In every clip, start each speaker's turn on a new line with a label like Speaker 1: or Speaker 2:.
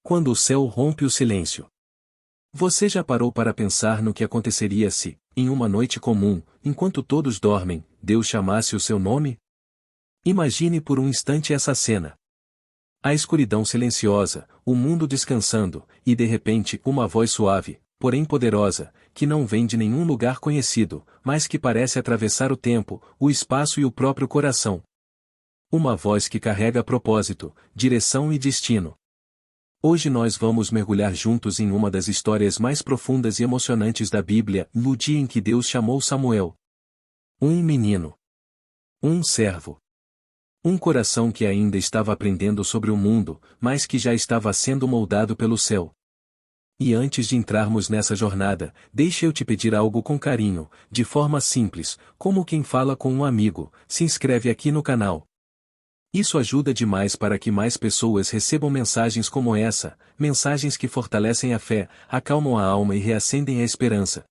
Speaker 1: Quando o céu rompe o silêncio. Você já parou para pensar no que aconteceria se, em uma noite comum, enquanto todos dormem, Deus chamasse o seu nome? Imagine por um instante essa cena. A escuridão silenciosa, o mundo descansando, e de repente uma voz suave, porém poderosa, que não vem de nenhum lugar conhecido, mas que parece atravessar o tempo, o espaço e o próprio coração. Uma voz que carrega propósito, direção e destino. Hoje nós vamos mergulhar juntos em uma das histórias mais profundas e emocionantes da Bíblia, no dia em que Deus chamou Samuel. Um menino. Um servo. Um coração que ainda estava aprendendo sobre o mundo, mas que já estava sendo moldado pelo céu. E antes de entrarmos nessa jornada, deixa eu te pedir algo com carinho, de forma simples, como quem fala com um amigo, se inscreve aqui no canal. Isso ajuda demais para que mais pessoas recebam mensagens como essa, mensagens que fortalecem a fé, acalmam a alma e reacendem a esperança.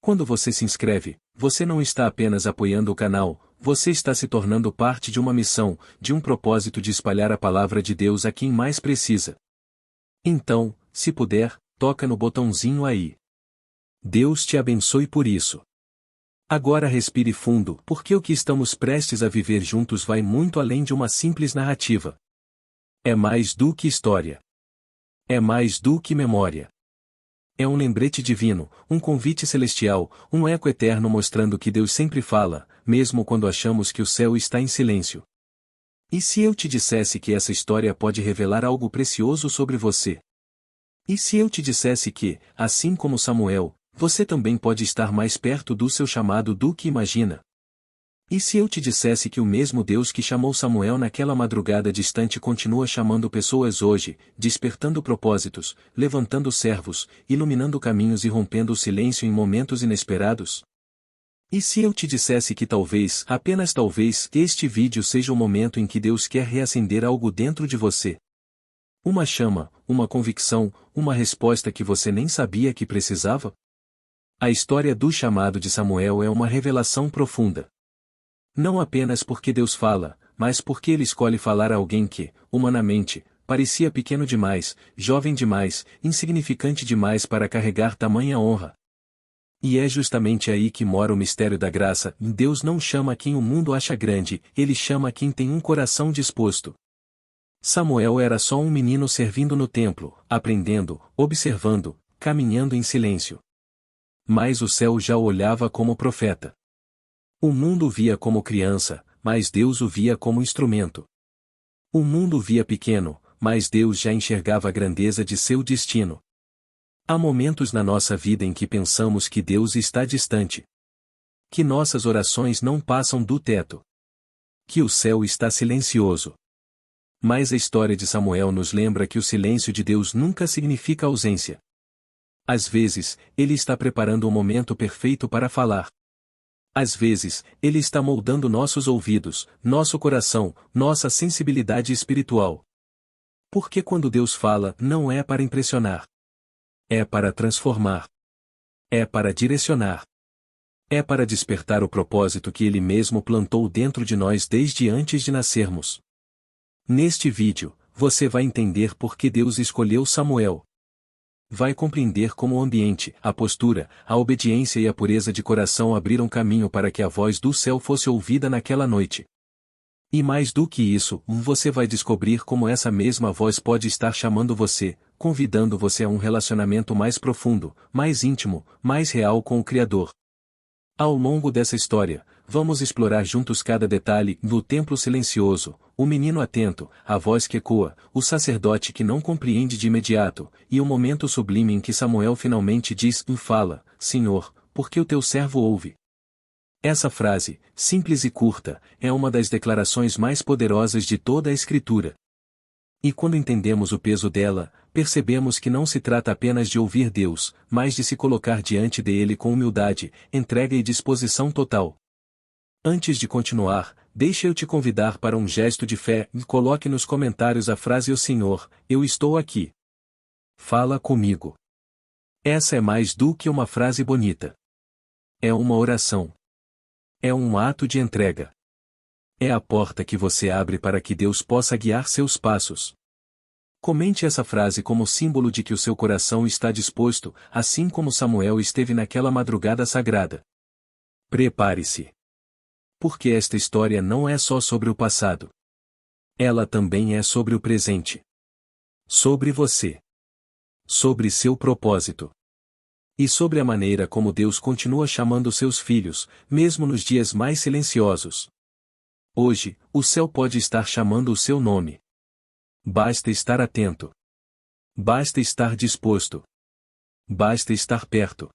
Speaker 1: Quando você se inscreve, você não está apenas apoiando o canal, você está se tornando parte de uma missão, de um propósito de espalhar a palavra de Deus a quem mais precisa. Então, se puder, toca no botãozinho aí. Deus te abençoe por isso. Agora respire fundo, porque o que estamos prestes a viver juntos vai muito além de uma simples narrativa. É mais do que história. É mais do que memória. É um lembrete divino, um convite celestial, um eco eterno mostrando que Deus sempre fala, mesmo quando achamos que o céu está em silêncio. E se eu te dissesse que essa história pode revelar algo precioso sobre você? E se eu te dissesse que, assim como Samuel, você também pode estar mais perto do seu chamado do que imagina? E se eu te dissesse que o mesmo Deus que chamou Samuel naquela madrugada distante continua chamando pessoas hoje, despertando propósitos, levantando servos, iluminando caminhos e rompendo o silêncio em momentos inesperados? E se eu te dissesse que talvez, apenas talvez, este vídeo seja o momento em que Deus quer reacender algo dentro de você? Uma chama, uma convicção, uma resposta que você nem sabia que precisava? A história do chamado de Samuel é uma revelação profunda. Não apenas porque Deus fala, mas porque ele escolhe falar a alguém que, humanamente, parecia pequeno demais, jovem demais, insignificante demais para carregar tamanha honra. E é justamente aí que mora o mistério da graça. Deus não chama quem o mundo acha grande, ele chama quem tem um coração disposto. Samuel era só um menino servindo no templo, aprendendo, observando, caminhando em silêncio. Mas o céu já o olhava como profeta. O mundo o via como criança, mas Deus o via como instrumento. O mundo o via pequeno, mas Deus já enxergava a grandeza de seu destino. Há momentos na nossa vida em que pensamos que Deus está distante. Que nossas orações não passam do teto. Que o céu está silencioso. Mas a história de Samuel nos lembra que o silêncio de Deus nunca significa ausência. Às vezes, ele está preparando o momento perfeito para falar. Às vezes, ele está moldando nossos ouvidos, nosso coração, nossa sensibilidade espiritual. Porque quando Deus fala, não é para impressionar. É para transformar. É para direcionar. É para despertar o propósito que Ele mesmo plantou dentro de nós desde antes de nascermos. Neste vídeo, você vai entender por que Deus escolheu Samuel. Vai compreender como o ambiente, a postura, a obediência e a pureza de coração abriram caminho para que a voz do céu fosse ouvida naquela noite. E mais do que isso, você vai descobrir como essa mesma voz pode estar chamando você, convidando você a um relacionamento mais profundo, mais íntimo, mais real com o Criador. Ao longo dessa história, vamos explorar juntos cada detalhe do templo silencioso, o menino atento, a voz que ecoa, o sacerdote que não compreende de imediato, e o momento sublime em que Samuel finalmente diz: Fala, Senhor, porque o teu servo ouve. Essa frase, simples e curta, é uma das declarações mais poderosas de toda a Escritura. E quando entendemos o peso dela, percebemos que não se trata apenas de ouvir Deus, mas de se colocar diante dele com humildade, entrega e disposição total. Antes de continuar, deixa eu te convidar para um gesto de fé e coloque nos comentários a frase: "O Senhor, eu estou aqui. Fala comigo." Essa é mais do que uma frase bonita. É uma oração. É um ato de entrega. É a porta que você abre para que Deus possa guiar seus passos. Comente essa frase como símbolo de que o seu coração está disposto, assim como Samuel esteve naquela madrugada sagrada. Prepare-se. Porque esta história não é só sobre o passado. Ela também é sobre o presente. Sobre você. Sobre seu propósito. E sobre a maneira como Deus continua chamando seus filhos, mesmo nos dias mais silenciosos. Hoje, o céu pode estar chamando o seu nome. Basta estar atento. Basta estar disposto. Basta estar perto.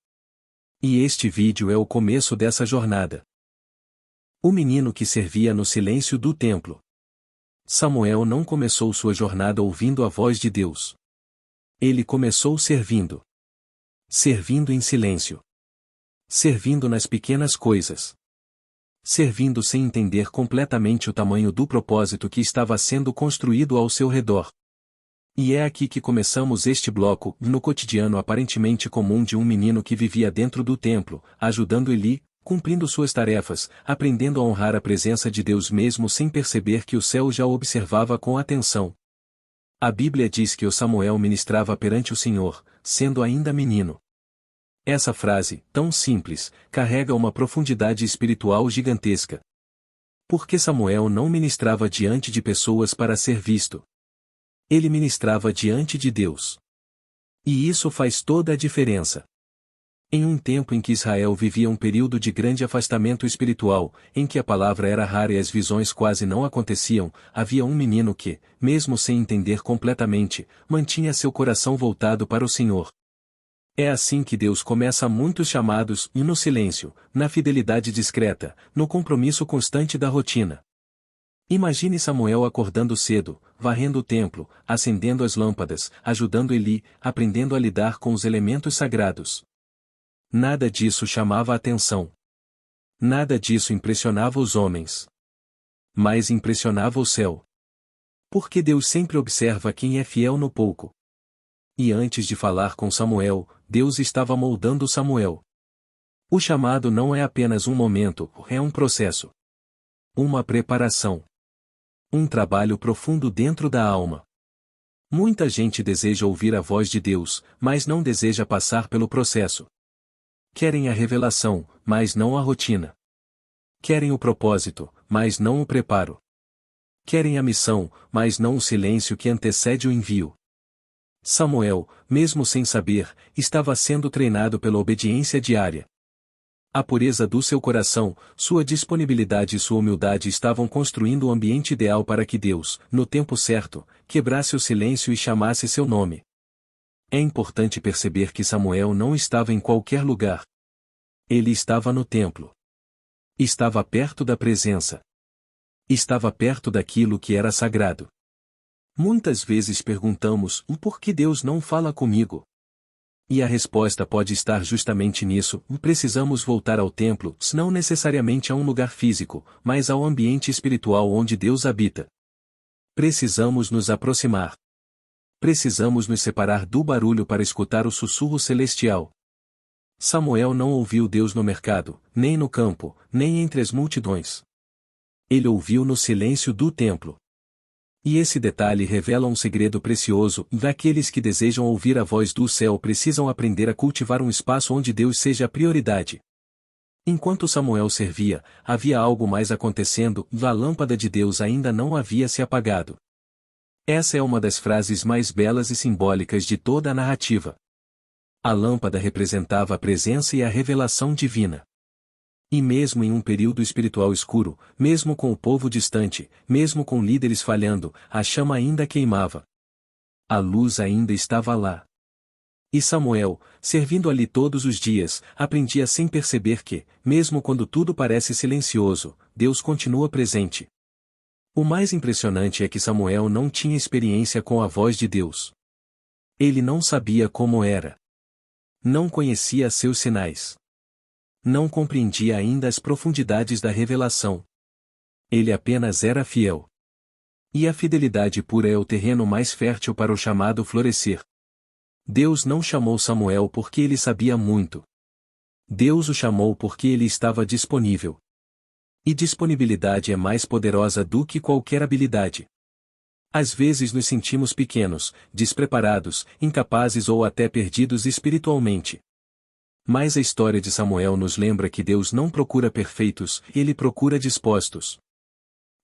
Speaker 1: E este vídeo é o começo dessa jornada. O menino que servia no silêncio do templo. Samuel não começou sua jornada ouvindo a voz de Deus. Ele começou servindo. Servindo em silêncio. Servindo nas pequenas coisas. Servindo sem entender completamente o tamanho do propósito que estava sendo construído ao seu redor. E é aqui que começamos este bloco, no cotidiano aparentemente comum de um menino que vivia dentro do templo, ajudando Eli, cumprindo suas tarefas, aprendendo a honrar a presença de Deus mesmo sem perceber que o céu já o observava com atenção. A Bíblia diz que o Samuel ministrava perante o Senhor, sendo ainda menino. Essa frase, tão simples, carrega uma profundidade espiritual gigantesca. Porque Samuel não ministrava diante de pessoas para ser visto. Ele ministrava diante de Deus. E isso faz toda a diferença. Em um tempo em que Israel vivia um período de grande afastamento espiritual, em que a palavra era rara e as visões quase não aconteciam, havia um menino que, mesmo sem entender completamente, mantinha seu coração voltado para o Senhor. É assim que Deus começa muitos chamados, e no silêncio, na fidelidade discreta, no compromisso constante da rotina. Imagine Samuel acordando cedo, varrendo o templo, acendendo as lâmpadas, ajudando Eli, aprendendo a lidar com os elementos sagrados. Nada disso chamava a atenção. Nada disso impressionava os homens. Mas impressionava o céu. Porque Deus sempre observa quem é fiel no pouco. E antes de falar com Samuel, Deus estava moldando Samuel. O chamado não é apenas um momento, é um processo. Uma preparação. Um trabalho profundo dentro da alma. Muita gente deseja ouvir a voz de Deus, mas não deseja passar pelo processo. Querem a revelação, mas não a rotina. Querem o propósito, mas não o preparo. Querem a missão, mas não o silêncio que antecede o envio. Samuel, mesmo sem saber, estava sendo treinado pela obediência diária. A pureza do seu coração, sua disponibilidade e sua humildade estavam construindo o ambiente ideal para que Deus, no tempo certo, quebrasse o silêncio e chamasse seu nome. É importante perceber que Samuel não estava em qualquer lugar. Ele estava no templo. Estava perto da presença. Estava perto daquilo que era sagrado. Muitas vezes perguntamos, por que Deus não fala comigo? E a resposta pode estar justamente nisso, precisamos voltar ao templo, não necessariamente a um lugar físico, mas ao ambiente espiritual onde Deus habita. Precisamos nos aproximar. Precisamos nos separar do barulho para escutar o sussurro celestial. Samuel não ouviu Deus no mercado, nem no campo, nem entre as multidões. Ele ouviu no silêncio do templo. E esse detalhe revela um segredo precioso, daqueles que desejam ouvir a voz do céu precisam aprender a cultivar um espaço onde Deus seja a prioridade. Enquanto Samuel servia, havia algo mais acontecendo, a lâmpada de Deus ainda não havia se apagado. Essa é uma das frases mais belas e simbólicas de toda a narrativa. A lâmpada representava a presença e a revelação divina. E mesmo em um período espiritual escuro, mesmo com o povo distante, mesmo com líderes falhando, a chama ainda queimava. A luz ainda estava lá. E Samuel, servindo ali todos os dias, aprendia sem perceber que, mesmo quando tudo parece silencioso, Deus continua presente. O mais impressionante é que Samuel não tinha experiência com a voz de Deus. Ele não sabia como era. Não conhecia seus sinais. Não compreendia ainda as profundidades da revelação. Ele apenas era fiel. E a fidelidade pura é o terreno mais fértil para o chamado florescer. Deus não chamou Samuel porque ele sabia muito. Deus o chamou porque ele estava disponível. E disponibilidade é mais poderosa do que qualquer habilidade. Às vezes nos sentimos pequenos, despreparados, incapazes ou até perdidos espiritualmente. Mas a história de Samuel nos lembra que Deus não procura perfeitos, Ele procura dispostos.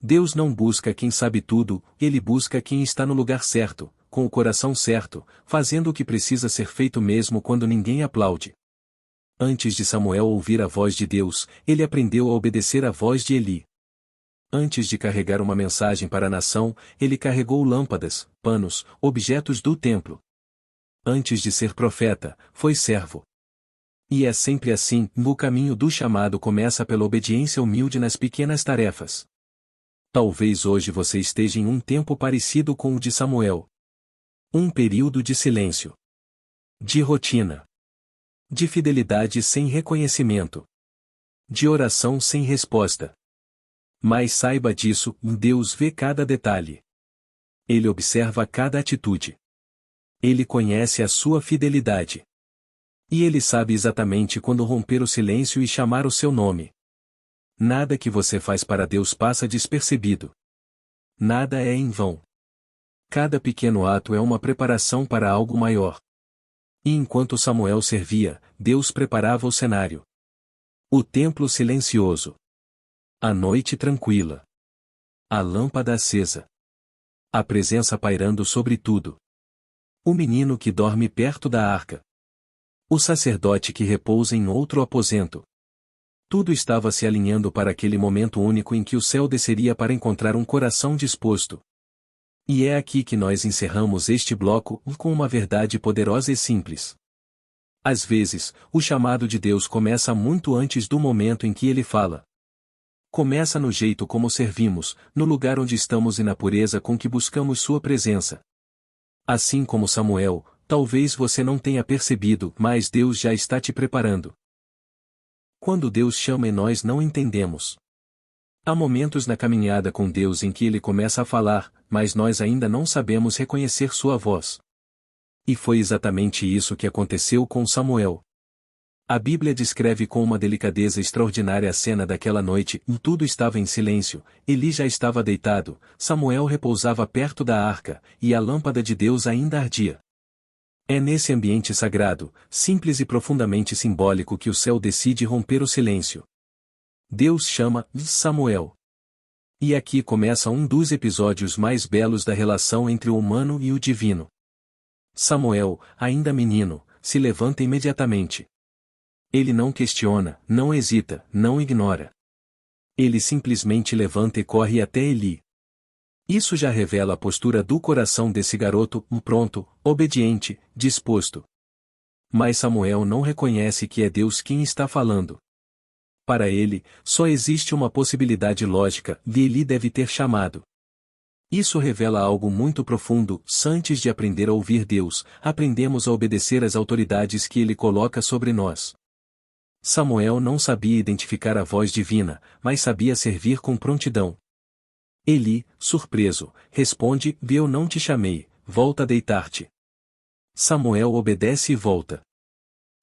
Speaker 1: Deus não busca quem sabe tudo, Ele busca quem está no lugar certo, com o coração certo, fazendo o que precisa ser feito mesmo quando ninguém aplaude. Antes de Samuel ouvir a voz de Deus, ele aprendeu a obedecer à voz de Eli. Antes de carregar uma mensagem para a nação, ele carregou lâmpadas, panos, objetos do templo. Antes de ser profeta, foi servo. E é sempre assim, o caminho do chamado começa pela obediência humilde nas pequenas tarefas. Talvez hoje você esteja em um tempo parecido com o de Samuel. Um período de silêncio. De rotina. De fidelidade sem reconhecimento. De oração sem resposta. Mas saiba disso, Deus vê cada detalhe. Ele observa cada atitude. Ele conhece a sua fidelidade. E ele sabe exatamente quando romper o silêncio e chamar o seu nome. Nada que você faz para Deus passa despercebido. Nada é em vão. Cada pequeno ato é uma preparação para algo maior. E enquanto Samuel servia, Deus preparava o cenário. O templo silencioso. A noite tranquila. A lâmpada acesa. A presença pairando sobre tudo. O menino que dorme perto da arca. O sacerdote que repousa em outro aposento. Tudo estava se alinhando para aquele momento único em que o céu desceria para encontrar um coração disposto. E é aqui que nós encerramos este bloco, com uma verdade poderosa e simples. Às vezes, o chamado de Deus começa muito antes do momento em que ele fala. Começa no jeito como servimos, no lugar onde estamos e na pureza com que buscamos sua presença. Assim como Samuel, talvez você não tenha percebido, mas Deus já está te preparando. Quando Deus chama e nós não entendemos. Há momentos na caminhada com Deus em que Ele começa a falar, mas nós ainda não sabemos reconhecer sua voz. E foi exatamente isso que aconteceu com Samuel. A Bíblia descreve com uma delicadeza extraordinária a cena daquela noite, tudo estava em silêncio, Eli já estava deitado, Samuel repousava perto da arca, e a lâmpada de Deus ainda ardia. É nesse ambiente sagrado, simples e profundamente simbólico que o céu decide romper o silêncio. Deus chama Samuel. E aqui começa um dos episódios mais belos da relação entre o humano e o divino. Samuel, ainda menino, se levanta imediatamente. Ele não questiona, não hesita, não ignora. Ele simplesmente levanta e corre até Eli. Isso já revela a postura do coração desse garoto, pronto, obediente, disposto. Mas Samuel não reconhece que é Deus quem está falando. Para ele, só existe uma possibilidade lógica, e Eli deve ter chamado. Isso revela algo muito profundo, antes de aprender a ouvir Deus, aprendemos a obedecer às autoridades que Ele coloca sobre nós. Samuel não sabia identificar a voz divina, mas sabia servir com prontidão. Eli, surpreso, responde: Eu não te chamei, volta a deitar-te. Samuel obedece e volta.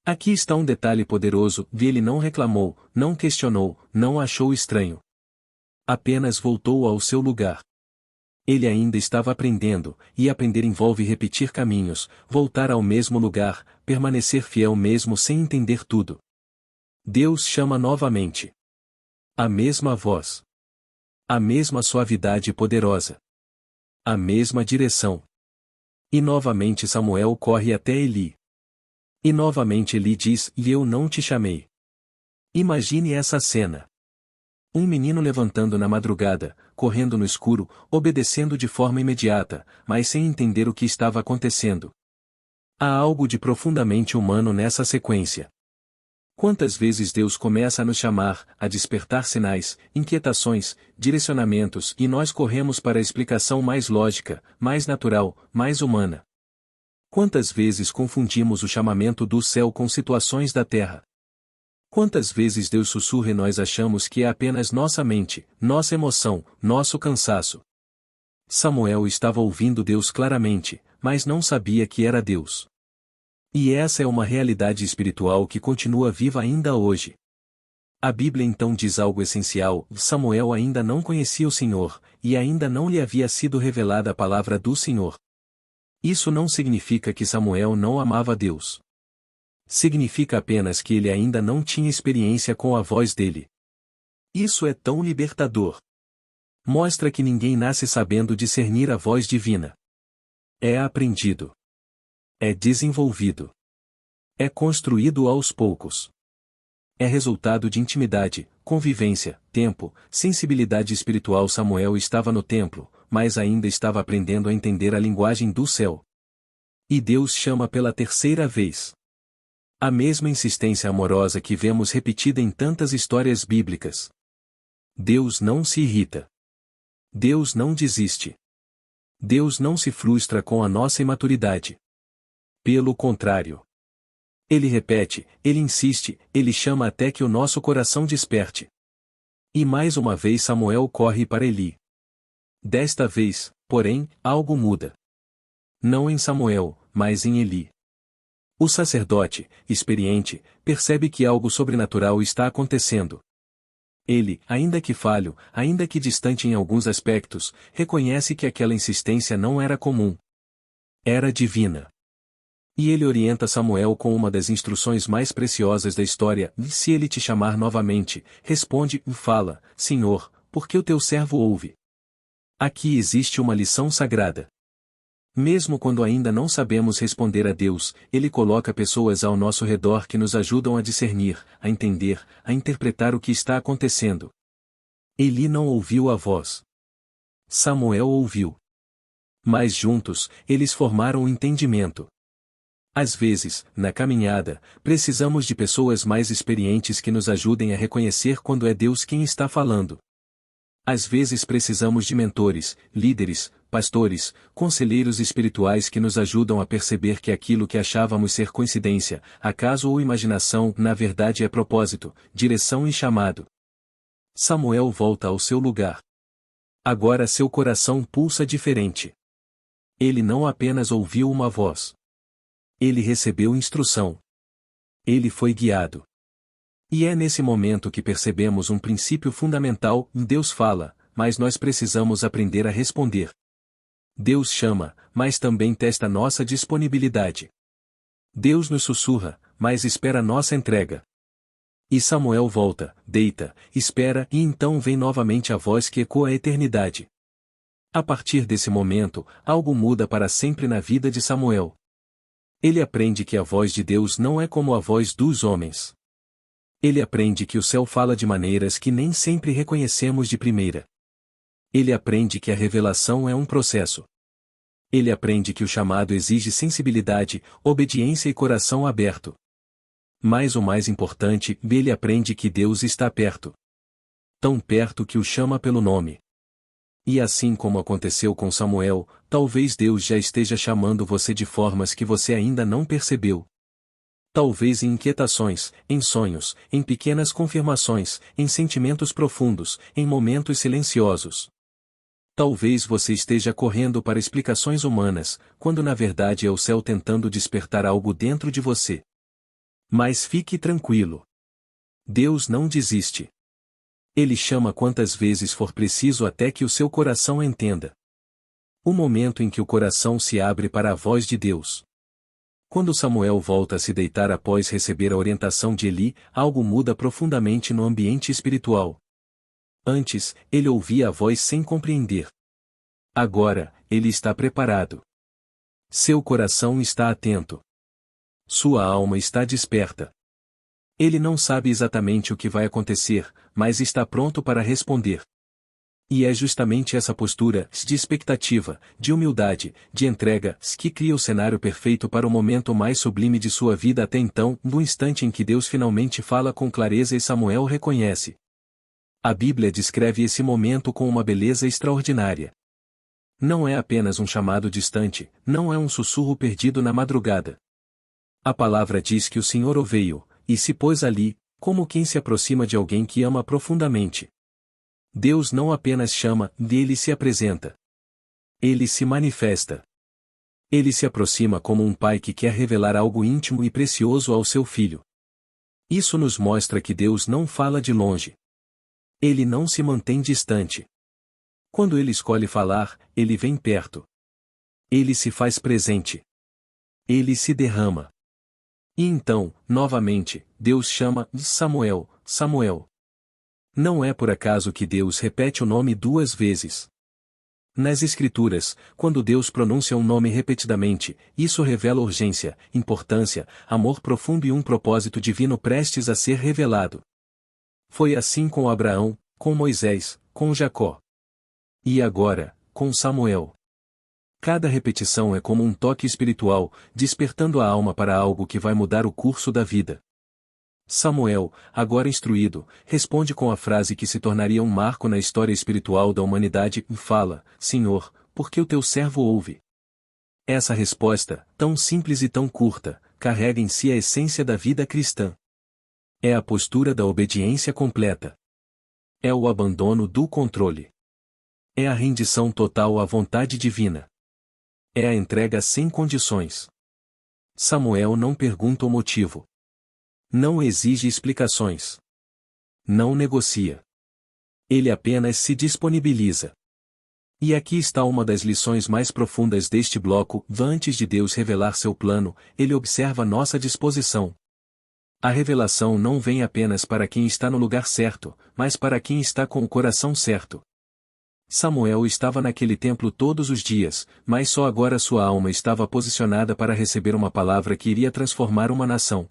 Speaker 1: Aqui está um detalhe poderoso: ele não reclamou, não questionou, não achou estranho. Apenas voltou ao seu lugar. Ele ainda estava aprendendo, e aprender envolve repetir caminhos, voltar ao mesmo lugar, permanecer fiel mesmo sem entender tudo. Deus chama novamente. A mesma voz. A mesma suavidade poderosa. A mesma direção. E novamente Samuel corre até Eli. E novamente Eli diz: Eu não te chamei. Imagine essa cena. Um menino levantando na madrugada, correndo no escuro, obedecendo de forma imediata, mas sem entender o que estava acontecendo. Há algo de profundamente humano nessa sequência. Quantas vezes Deus começa a nos chamar, a despertar sinais, inquietações, direcionamentos e nós corremos para a explicação mais lógica, mais natural, mais humana. Quantas vezes confundimos o chamamento do céu com situações da terra? Quantas vezes Deus sussurra e nós achamos que é apenas nossa mente, nossa emoção, nosso cansaço? Samuel estava ouvindo Deus claramente, mas não sabia que era Deus. E essa é uma realidade espiritual que continua viva ainda hoje. A Bíblia então diz algo essencial: Samuel ainda não conhecia o Senhor, e ainda não lhe havia sido revelada a palavra do Senhor. Isso não significa que Samuel não amava Deus. Significa apenas que ele ainda não tinha experiência com a voz dele. Isso é tão libertador. Mostra que ninguém nasce sabendo discernir a voz divina. É aprendido. É desenvolvido. É construído aos poucos. É resultado de intimidade, convivência, tempo, sensibilidade espiritual. Samuel estava no templo, mas ainda estava aprendendo a entender a linguagem do céu. E Deus chama pela terceira vez. A mesma insistência amorosa que vemos repetida em tantas histórias bíblicas. Deus não se irrita. Deus não desiste. Deus não se frustra com a nossa imaturidade. Pelo contrário. Ele repete, ele insiste, ele chama até que o nosso coração desperte. E mais uma vez Samuel corre para Eli. Desta vez, porém, algo muda. Não em Samuel, mas em Eli. O sacerdote, experiente, percebe que algo sobrenatural está acontecendo. Ele, ainda que falho, ainda que distante em alguns aspectos, reconhece que aquela insistência não era comum. Era divina. E ele orienta Samuel com uma das instruções mais preciosas da história: se ele te chamar novamente, responde e fala, Senhor, porque o teu servo ouve. Aqui existe uma lição sagrada. Mesmo quando ainda não sabemos responder a Deus, Ele coloca pessoas ao nosso redor que nos ajudam a discernir, a entender, a interpretar o que está acontecendo. Eli não ouviu a voz. Samuel ouviu. Mas juntos, eles formaram um entendimento. Às vezes, na caminhada, precisamos de pessoas mais experientes que nos ajudem a reconhecer quando é Deus quem está falando. Às vezes precisamos de mentores, líderes, pastores, conselheiros espirituais que nos ajudam a perceber que aquilo que achávamos ser coincidência, acaso ou imaginação, na verdade é propósito, direção e chamado. Samuel volta ao seu lugar. Agora seu coração pulsa diferente. Ele não apenas ouviu uma voz. Ele recebeu instrução. Ele foi guiado. E é nesse momento que percebemos um princípio fundamental: Deus fala, mas nós precisamos aprender a responder. Deus chama, mas também testa nossa disponibilidade. Deus nos sussurra, mas espera nossa entrega. E Samuel volta, deita, espera e então vem novamente a voz que ecoa a eternidade. A partir desse momento, algo muda para sempre na vida de Samuel. Ele aprende que a voz de Deus não é como a voz dos homens. Ele aprende que o céu fala de maneiras que nem sempre reconhecemos de primeira. Ele aprende que a revelação é um processo. Ele aprende que o chamado exige sensibilidade, obediência e coração aberto. Mas o mais importante, ele aprende que Deus está perto. Tão perto que o chama pelo nome. E assim como aconteceu com Samuel, talvez Deus já esteja chamando você de formas que você ainda não percebeu. Talvez em inquietações, em sonhos, em pequenas confirmações, em sentimentos profundos, em momentos silenciosos. Talvez você esteja correndo para explicações humanas, quando na verdade é o céu tentando despertar algo dentro de você. Mas fique tranquilo. Deus não desiste. Ele chama quantas vezes for preciso até que o seu coração entenda. O momento em que o coração se abre para a voz de Deus. Quando Samuel volta a se deitar após receber a orientação de Eli, algo muda profundamente no ambiente espiritual. Antes, ele ouvia a voz sem compreender. Agora, ele está preparado. Seu coração está atento. Sua alma está desperta. Ele não sabe exatamente o que vai acontecer, mas está pronto para responder. E é justamente essa postura, de expectativa, de humildade, de entrega, que cria o cenário perfeito para o momento mais sublime de sua vida até então, no instante em que Deus finalmente fala com clareza e Samuel reconhece. A Bíblia descreve esse momento com uma beleza extraordinária. Não é apenas um chamado distante, não é um sussurro perdido na madrugada. A palavra diz que o Senhor o veio, e se pôs ali, como quem se aproxima de alguém que ama profundamente. Deus não apenas chama, ele se apresenta. Ele se manifesta. Ele se aproxima como um pai que quer revelar algo íntimo e precioso ao seu filho. Isso nos mostra que Deus não fala de longe. Ele não se mantém distante. Quando ele escolhe falar, ele vem perto. Ele se faz presente. Ele se derrama. E então, novamente, Deus chama Samuel, Samuel. Não é por acaso que Deus repete o nome 2 vezes. Nas Escrituras, quando Deus pronuncia um nome repetidamente, isso revela urgência, importância, amor profundo e um propósito divino prestes a ser revelado. Foi assim com Abraão, com Moisés, com Jacó. E agora, com Samuel. Cada repetição é como um toque espiritual, despertando a alma para algo que vai mudar o curso da vida. Samuel, agora instruído, responde com a frase que se tornaria um marco na história espiritual da humanidade: fala, Senhor, porque o teu servo ouve. Essa resposta, tão simples e tão curta, carrega em si a essência da vida cristã. É a postura da obediência completa. É o abandono do controle. É a rendição total à vontade divina. É a entrega sem condições. Samuel não pergunta o motivo. Não exige explicações. Não negocia. Ele apenas se disponibiliza. E aqui está uma das lições mais profundas deste bloco: antes de Deus revelar seu plano, ele observa nossa disposição. A revelação não vem apenas para quem está no lugar certo, mas para quem está com o coração certo. Samuel estava naquele templo todos os dias, mas só agora sua alma estava posicionada para receber uma palavra que iria transformar uma nação.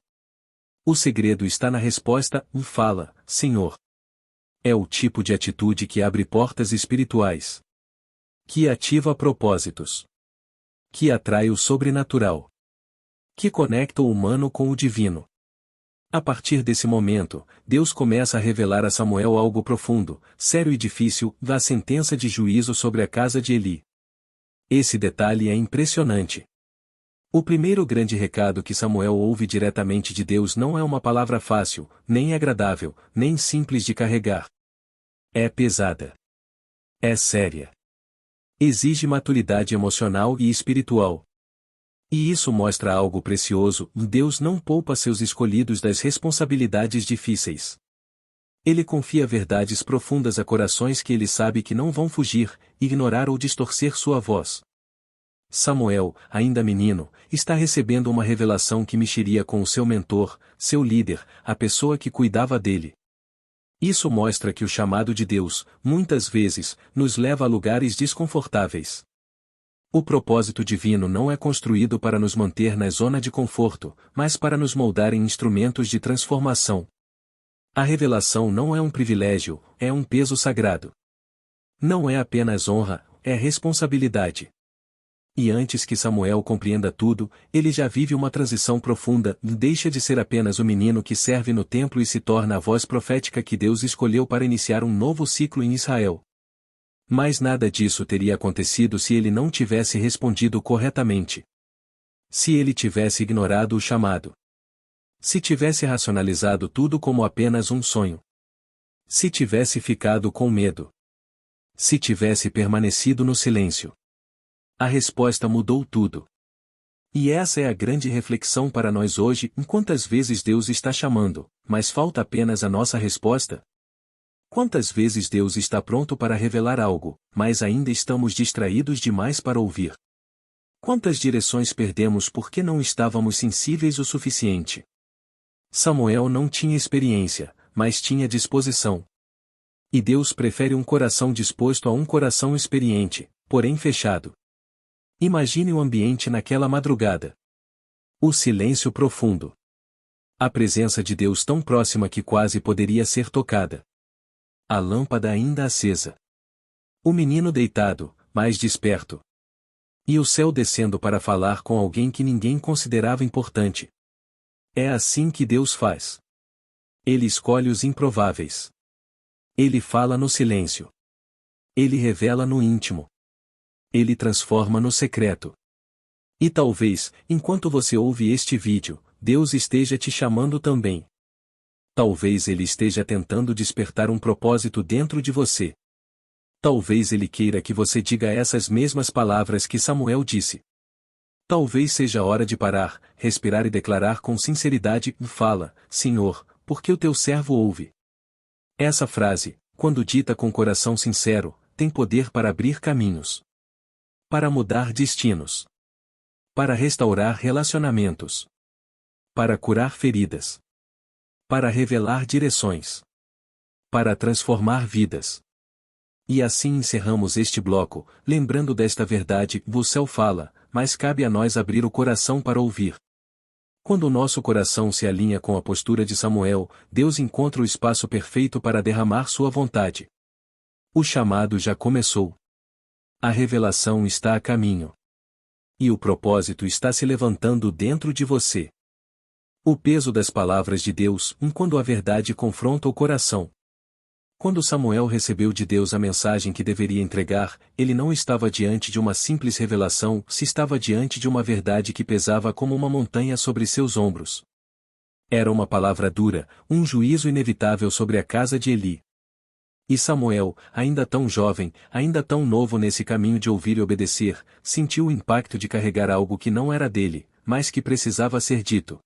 Speaker 1: O segredo está na resposta: fala, Senhor. É o tipo de atitude que abre portas espirituais. Que ativa propósitos. Que atrai o sobrenatural. Que conecta o humano com o divino. A partir desse momento, Deus começa a revelar a Samuel algo profundo, sério e difícil: da sentença de juízo sobre a casa de Eli. Esse detalhe é impressionante. O primeiro grande recado que Samuel ouve diretamente de Deus não é uma palavra fácil, nem agradável, nem simples de carregar. É pesada. É séria. Exige maturidade emocional e espiritual. E isso mostra algo precioso: Deus não poupa seus escolhidos das responsabilidades difíceis. Ele confia verdades profundas a corações que ele sabe que não vão fugir, ignorar ou distorcer sua voz. Samuel, ainda menino, está recebendo uma revelação que mexeria com o seu mentor, seu líder, a pessoa que cuidava dele. Isso mostra que o chamado de Deus, muitas vezes, nos leva a lugares desconfortáveis. O propósito divino não é construído para nos manter na zona de conforto, mas para nos moldar em instrumentos de transformação. A revelação não é um privilégio, é um peso sagrado. Não é apenas honra, é responsabilidade. E antes que Samuel compreenda tudo, ele já vive uma transição profunda: deixa de ser apenas o menino que serve no templo e se torna a voz profética que Deus escolheu para iniciar um novo ciclo em Israel. Mas nada disso teria acontecido se ele não tivesse respondido corretamente. Se ele tivesse ignorado o chamado. Se tivesse racionalizado tudo como apenas um sonho. Se tivesse ficado com medo. Se tivesse permanecido no silêncio. A resposta mudou tudo. E essa é a grande reflexão para nós hoje: quantas vezes Deus está chamando, mas falta apenas a nossa resposta? Quantas vezes Deus está pronto para revelar algo, mas ainda estamos distraídos demais para ouvir? Quantas direções perdemos porque não estávamos sensíveis o suficiente? Samuel não tinha experiência, mas tinha disposição. E Deus prefere um coração disposto a um coração experiente, porém fechado. Imagine o ambiente naquela madrugada. O silêncio profundo. A presença de Deus tão próxima que quase poderia ser tocada. A lâmpada ainda acesa. O menino deitado, mais desperto. E o céu descendo para falar com alguém que ninguém considerava importante. É assim que Deus faz. Ele escolhe os improváveis. Ele fala no silêncio. Ele revela no íntimo. Ele transforma no secreto. E talvez, enquanto você ouve este vídeo, Deus esteja te chamando também. Talvez Ele esteja tentando despertar um propósito dentro de você. Talvez Ele queira que você diga essas mesmas palavras que Samuel disse. Talvez seja a hora de parar, respirar e declarar com sinceridade: fala, Senhor, porque o teu servo ouve. Essa frase, quando dita com coração sincero, tem poder para abrir caminhos, para mudar destinos, para restaurar relacionamentos, para curar feridas, para revelar direções, para transformar vidas. E assim encerramos este bloco, lembrando desta verdade: o céu fala, mas cabe a nós abrir o coração para ouvir. Quando o nosso coração se alinha com a postura de Samuel, Deus encontra o espaço perfeito para derramar sua vontade. O chamado já começou. A revelação está a caminho. E o propósito está se levantando dentro de você. O peso das palavras de Deus, quando a verdade confronta o coração. Quando Samuel recebeu de Deus a mensagem que deveria entregar, ele não estava diante de uma simples revelação, se estava diante de uma verdade que pesava como uma montanha sobre seus ombros. Era uma palavra dura, um juízo inevitável sobre a casa de Eli. E Samuel, ainda tão jovem, ainda tão novo nesse caminho de ouvir e obedecer, sentiu o impacto de carregar algo que não era dele, mas que precisava ser dito.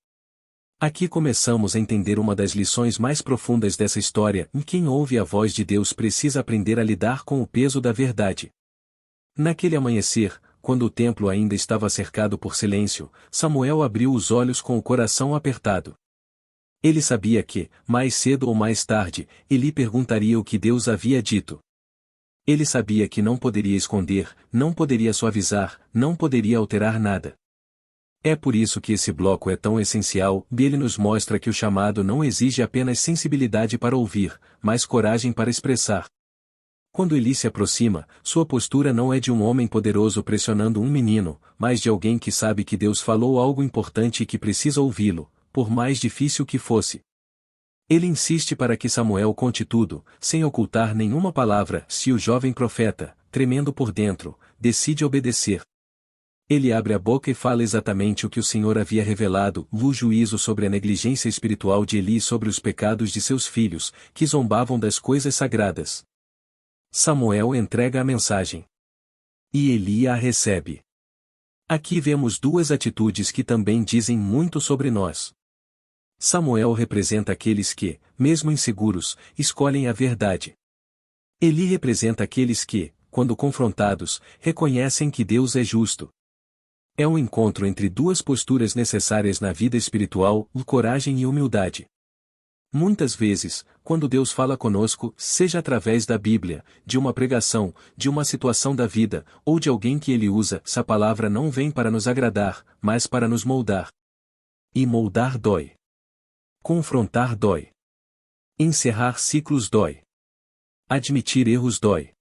Speaker 1: Aqui começamos a entender uma das lições mais profundas dessa história: quem ouve a voz de Deus precisa aprender a lidar com o peso da verdade. Naquele amanhecer, quando o templo ainda estava cercado por silêncio, Samuel abriu os olhos com o coração apertado. Ele sabia que, mais cedo ou mais tarde, Eli perguntaria o que Deus havia dito. Ele sabia que não poderia esconder, não poderia suavizar, não poderia alterar nada. É por isso que esse bloco é tão essencial, e ele nos mostra que o chamado não exige apenas sensibilidade para ouvir, mas coragem para expressar. Quando Eli se aproxima, sua postura não é de um homem poderoso pressionando um menino, mas de alguém que sabe que Deus falou algo importante e que precisa ouvi-lo, por mais difícil que fosse. Ele insiste para que Samuel conte tudo, sem ocultar nenhuma palavra. Se o jovem profeta, tremendo por dentro, decide obedecer, ele abre a boca e fala exatamente o que o Senhor havia revelado: o juízo sobre a negligência espiritual de Eli e sobre os pecados de seus filhos, que zombavam das coisas sagradas. Samuel entrega a mensagem. E Eli a recebe. Aqui vemos duas atitudes que também dizem muito sobre nós. Samuel representa aqueles que, mesmo inseguros, escolhem a verdade. Eli representa aqueles que, quando confrontados, reconhecem que Deus é justo. É um encontro entre duas posturas necessárias na vida espiritual: coragem e humildade. Muitas vezes, quando Deus fala conosco, seja através da Bíblia, de uma pregação, de uma situação da vida, ou de alguém que Ele usa, essa palavra não vem para nos agradar, mas para nos moldar. E moldar dói. Confrontar dói. Encerrar ciclos dói. Admitir erros dói.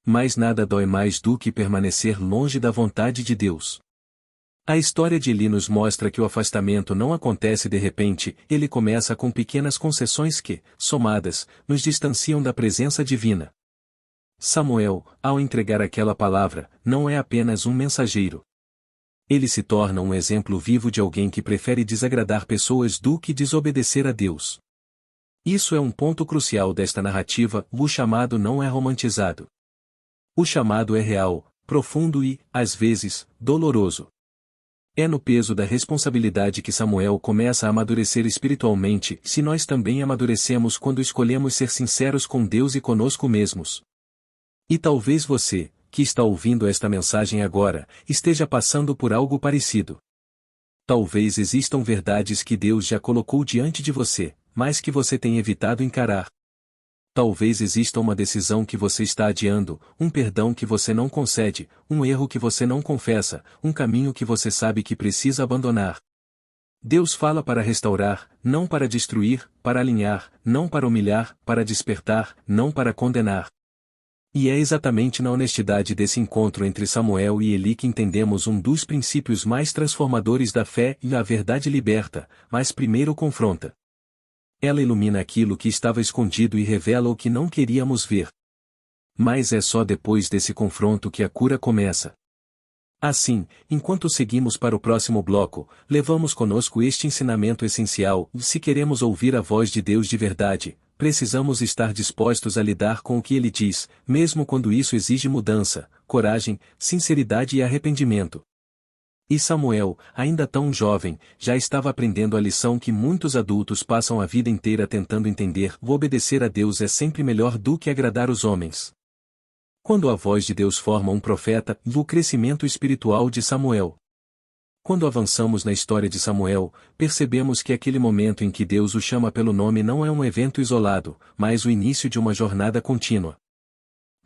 Speaker 1: Mas nada dói mais do que permanecer longe da vontade de Deus. A história de Eli nos mostra que o afastamento não acontece de repente, ele começa com pequenas concessões que, somadas, nos distanciam da presença divina. Samuel, ao entregar aquela palavra, não é apenas um mensageiro. Ele se torna um exemplo vivo de alguém que prefere desagradar pessoas do que desobedecer a Deus. Isso é um ponto crucial desta narrativa: o chamado não é romantizado. O chamado é real, profundo e, às vezes, doloroso. É no peso da responsabilidade que Samuel começa a amadurecer espiritualmente. Se nós também amadurecemos quando escolhemos ser sinceros com Deus e conosco mesmos. E talvez você, que está ouvindo esta mensagem agora, esteja passando por algo parecido. Talvez existam verdades que Deus já colocou diante de você, mas que você tem evitado encarar. Talvez exista uma decisão que você está adiando, um perdão que você não concede, um erro que você não confessa, um caminho que você sabe que precisa abandonar. Deus fala para restaurar, não para destruir, para alinhar, não para humilhar, para despertar, não para condenar. E é exatamente na honestidade desse encontro entre Samuel e Eli que entendemos um dos princípios mais transformadores da fé: e a verdade liberta, mas primeiro confronta. Ela ilumina aquilo que estava escondido e revela o que não queríamos ver. Mas é só depois desse confronto que a cura começa. Assim, enquanto seguimos para o próximo bloco, levamos conosco este ensinamento essencial: se queremos ouvir a voz de Deus de verdade, precisamos estar dispostos a lidar com o que Ele diz, mesmo quando isso exige mudança, coragem, sinceridade e arrependimento. E Samuel, ainda tão jovem, já estava aprendendo a lição que muitos adultos passam a vida inteira tentando entender: obedecer a Deus é sempre melhor do que agradar os homens. Quando a voz de Deus forma um profeta, o crescimento espiritual de Samuel. Quando avançamos na história de Samuel, percebemos que aquele momento em que Deus o chama pelo nome não é um evento isolado, mas o início de uma jornada contínua.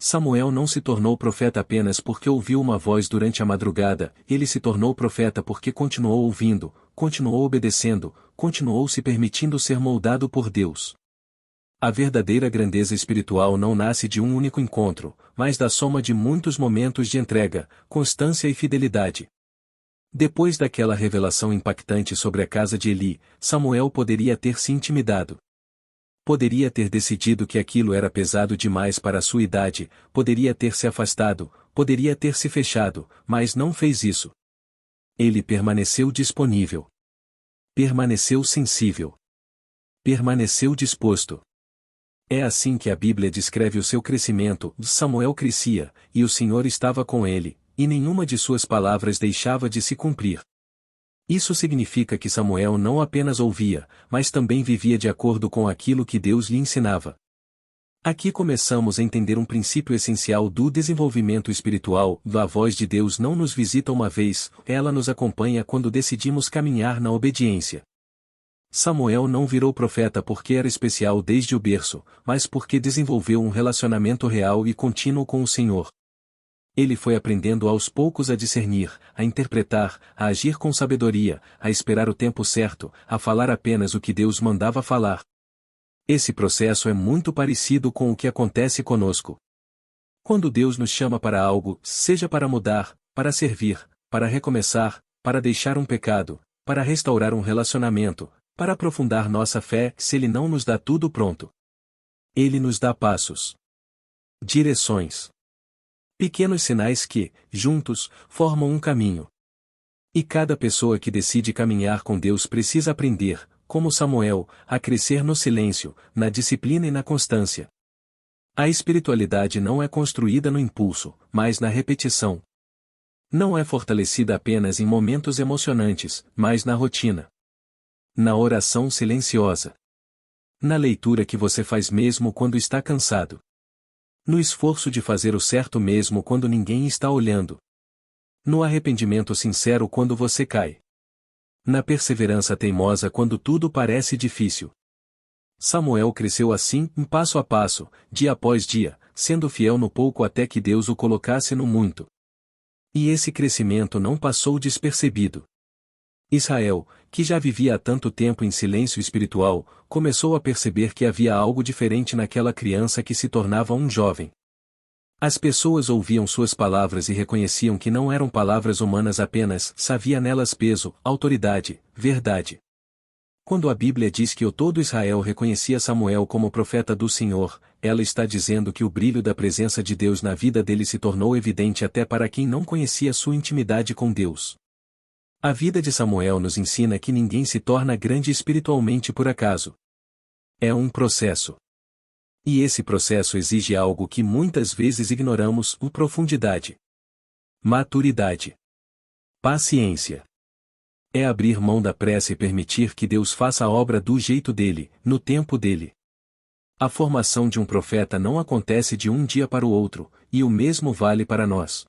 Speaker 1: Samuel não se tornou profeta apenas porque ouviu uma voz durante a madrugada, ele se tornou profeta porque continuou ouvindo, continuou obedecendo, continuou se permitindo ser moldado por Deus. A verdadeira grandeza espiritual não nasce de um único encontro, mas da soma de muitos momentos de entrega, constância e fidelidade. Depois daquela revelação impactante sobre a casa de Eli, Samuel poderia ter se intimidado. Poderia ter decidido que aquilo era pesado demais para a sua idade, poderia ter se afastado, poderia ter se fechado, mas não fez isso. Ele permaneceu disponível. Permaneceu sensível. Permaneceu disposto. É assim que a Bíblia descreve o seu crescimento: Samuel crescia, e o Senhor estava com ele, e nenhuma de suas palavras deixava de se cumprir. Isso significa que Samuel não apenas ouvia, mas também vivia de acordo com aquilo que Deus lhe ensinava. Aqui começamos a entender um princípio essencial do desenvolvimento espiritual: a voz de Deus não nos visita uma vez, ela nos acompanha quando decidimos caminhar na obediência. Samuel não virou profeta porque era especial desde o berço, mas porque desenvolveu um relacionamento real e contínuo com o Senhor. Ele foi aprendendo aos poucos a discernir, a interpretar, a agir com sabedoria, a esperar o tempo certo, a falar apenas o que Deus mandava falar. Esse processo é muito parecido com o que acontece conosco. Quando Deus nos chama para algo, seja para mudar, para servir, para recomeçar, para deixar um pecado, para restaurar um relacionamento, para aprofundar nossa fé, se Ele não nos dá tudo pronto, Ele nos dá passos, direções, pequenos sinais que, juntos, formam um caminho. E cada pessoa que decide caminhar com Deus precisa aprender, como Samuel, a crescer no silêncio, na disciplina e na constância. A espiritualidade não é construída no impulso, mas na repetição. Não é fortalecida apenas em momentos emocionantes, mas na rotina. Na oração silenciosa. Na leitura que você faz mesmo quando está cansado. No esforço de fazer o certo mesmo quando ninguém está olhando. No arrependimento sincero quando você cai. Na perseverança teimosa quando tudo parece difícil. Samuel cresceu assim, passo a passo, dia após dia, sendo fiel no pouco até que Deus o colocasse no muito. E esse crescimento não passou despercebido. Israel, que já vivia há tanto tempo em silêncio espiritual, começou a perceber que havia algo diferente naquela criança que se tornava um jovem. As pessoas ouviam suas palavras e reconheciam que não eram palavras humanas apenas, havia nelas peso, autoridade, verdade. Quando a Bíblia diz que todo Israel reconhecia Samuel como profeta do Senhor, ela está dizendo que o brilho da presença de Deus na vida dele se tornou evidente até para quem não conhecia sua intimidade com Deus. A vida de Samuel nos ensina que ninguém se torna grande espiritualmente por acaso. É um processo. E esse processo exige algo que muitas vezes ignoramos: profundidade, maturidade, paciência. É abrir mão da pressa e permitir que Deus faça a obra do jeito dele, no tempo dele. A formação de um profeta não acontece de um dia para o outro, e o mesmo vale para nós.